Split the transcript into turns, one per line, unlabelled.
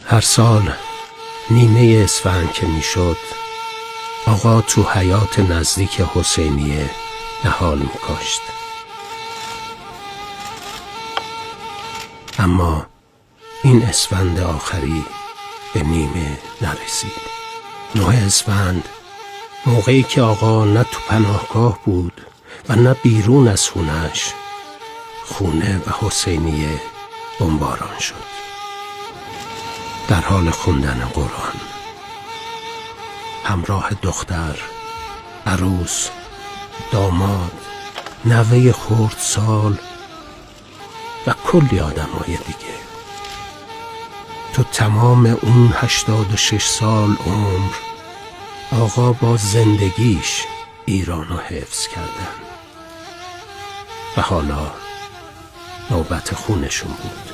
هر سال نیمه اسفند که میشد آقا تو حیاط نزدیک حسینیه نهال میکاشت. اما این اسفند آخری به نیمه نرسید. 9 اسفند، موقعی که آقا نه تو پناهگاه بود و نه بیرون از خونش، خونه و حسینیه بمباران شد. در حال خوندن قرآن، همراه دختر، عروس، داماد، نوه خردسال و کلی آدمای دیگه. تو تمام اون 86 سال عمر آقا با زندگیش ایرانو حفظ کردن و حالا نوبت خونشون بود.